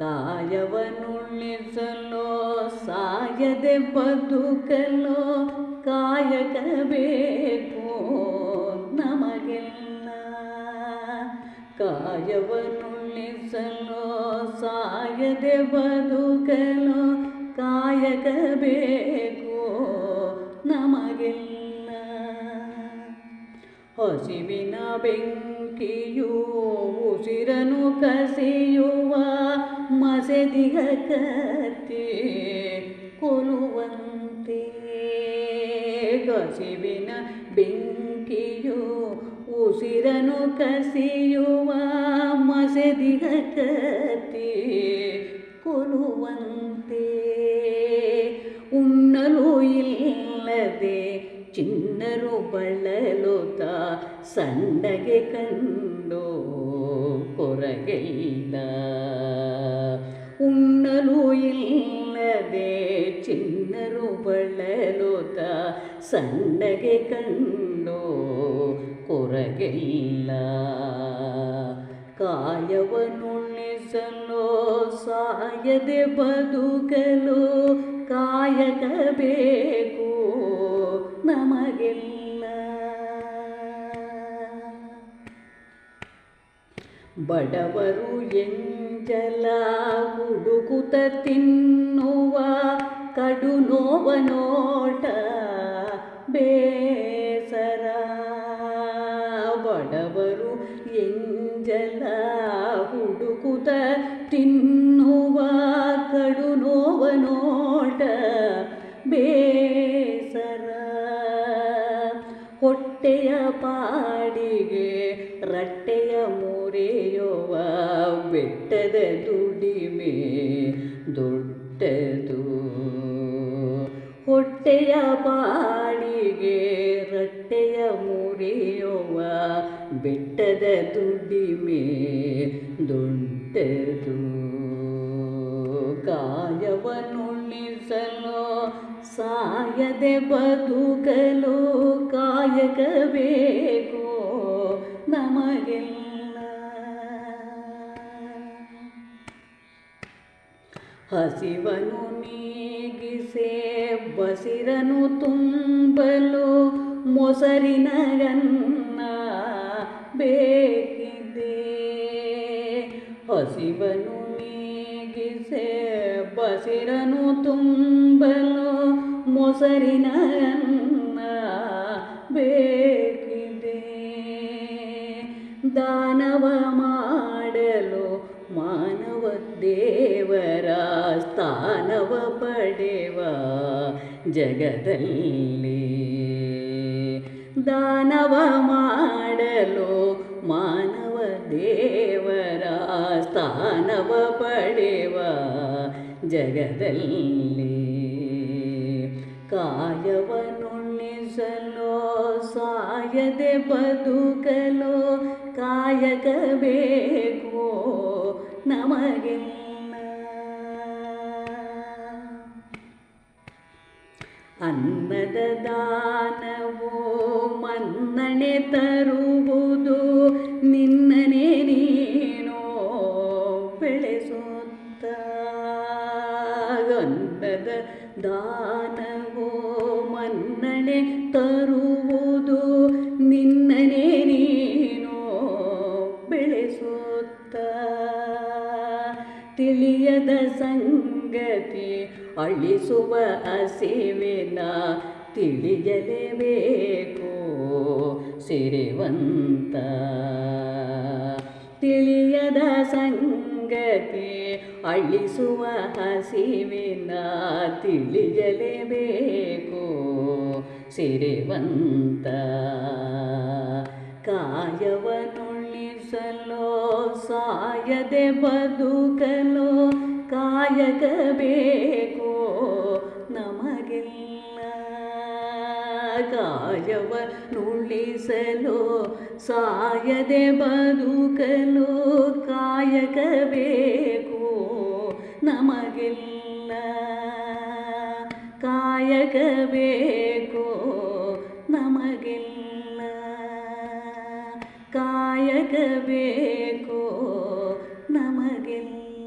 ಕಾಯವನ್ನುಳಿಸಲು ಸಾಯದೆ ಬದುಕಲು ಕಾಯಕ ಬೇಕು ನಮಗೆಲ್ಲ. ಕಾಯವನ್ನುಳಿಸಲು ಸಾಯದೆ ಬದುಕಲು ಕಾಯಕ ಬೇಕು ನಮಗೆಲ್ಲ. ಹಸಿವಿನ ಬೆಂಕಿಯು ಉಸಿರನು ಕಸಿಯುವ ಮಸೆದಿಗ ಕತ್ತಿ ಕೊಲುವಂತೆ. ಹಸಿವಿನ ಬೆಂಕಿಯು ಉಸಿರನು ಕಸಿಯುವ ಮಸೆದಿಗ ಕತ್ತಿ ಕೊಲುವಂತೆ. ಉಣ್ಣಲು ಇಲ್ಲದೆ ಚಿನ್ನರು ಬಳಲುತ್ತ ಸಣ್ಣಗೆ ಕಂಡು ಕೊರಗಿಲ್ಲ. ಉಣ್ಣಲು ಇಲ್ಲದೆ ಚಿನ್ನರು ಬಳಲುತ್ತ ಸಣ್ಣಗೆ ಕಂಡು ಕೊರಗಿಲ್ಲ. ಕಾಯವನ್ನುಳಿಸಲು ಸಾಯದೆ ಬದುಕಲು ಕಾಯಕ ಬೇಕು ನಮಗೆಲ್ಲ. ಬಡವರು ಎಂಜಲ ಹುಡುಕುತ್ತ ತಿನ್ನುವ ಕಡು ನೋವ ನೋಟ ಬೇಸರ. ಬಡವರು ಎಂಜಲ ಹುಡುಕುತ್ತ ತಿನ್ನುವ ಕಡು ನೋವ ನೋಟ ಬೇಸರ. ಹೊಟ್ಟೆಯ ಪಾಡಿಗೆ ರಟ್ಟೆಯ ಮುರಿಯುವ ಬೆಟ್ಟದ ದುಡಿಮೆ ದೊಡ್ಡದು. ಹೊಟ್ಟೆಯ ಪಾಡಿಗೆ ರಟ್ಟೆಯ ಮುರಿಯುವ ಬೆಟ್ಟದ ದುಡಿಮೆ ದೊಡ್ಡದು. ಕಾಯವನ್ನುಳಿಸಲು ಸಾಯದೆ ಬದುಕಲು ಕಾಯಕ ಬೇಕು ನಮಗೆಲ್ಲ. ಹಸಿವನು ನೀಗಿಸೆ ಬಸಿರನು ತುಂಬಲು ಮೊಸರಿನ ಅನ್ನ ಬೇಕಿದೆ. ಹಸಿವನು ನೀಗಿಸೆ ಬಸಿರನು ತುಂಬಲು ಮೊಸರಿನ ಅನ್ನ ಬೇಕಿದೆ. ದಾನವ ಮಾಡಲು ಮಾನವ ದೇವರ ಸ್ಥಾನವ ಪಡೆವ ಜಗದಲ್ಲಿ. ದಾನವ ಮಾಡಲು ಮಾನವ ದೇವರ ಸ್ಥಾನವ ಪಡೆವ ಜಗದಲ್ಲಿ. ಕಾಯವನ್ನುಳಿಸಲು ಸಾಯದೆ ಬದುಕಲು ಕಾಯಕ ಬೇಕು ನಮಗೆಲ್ಲ. ಅನ್ನದ ದಾನವು ಮನ್ನಣೆ ತರುವುದು ನಿನ್ನನೆ ನೀನು ಬೆಳೆಸುತ್ತ. ಅನ್ನದ ದಾನವು ಮನ್ನಣೆ ತರುವುದು ನಿನ್ನನೆ ನೀನು ಬೆಳೆಸುತ್ತ. ತಿಳಿಯದ ಸಂಗತಿ ಅಳಿಸುವ ಹಸಿವಿನ ತಿಳಿಯಲೇಬೇಕು ಸಿರಿವಂತ. ತಿಳಿಯದ ಸಂಗತಿ ಅಳಿಸುವ ಹಸಿವಿನ ತಿಳಿಯಲೇಬೇಕು ಸಿರಿವಂತ. ಕಾಯವನ್ನುಳಿಸಲು ಸಾಯದೆ ಬದುಕಲು ಕಾಯಕ ಬೇಕು ನಮಗೆಲ್ಲ. ಕಾಯವನ್ನುಳಿಸಲು ಸಾಯದೆ ಬದುಕಲು ಕಾಯಕ ಬೇಕು ನಮಗೆಲ್ಲ. ಕಾಯಕ ಬೇಕು ನಮಗೆಲ್ಲ. ಕಾಯಕ ಬೇಕು ನಮಗೆಲ್ಲ.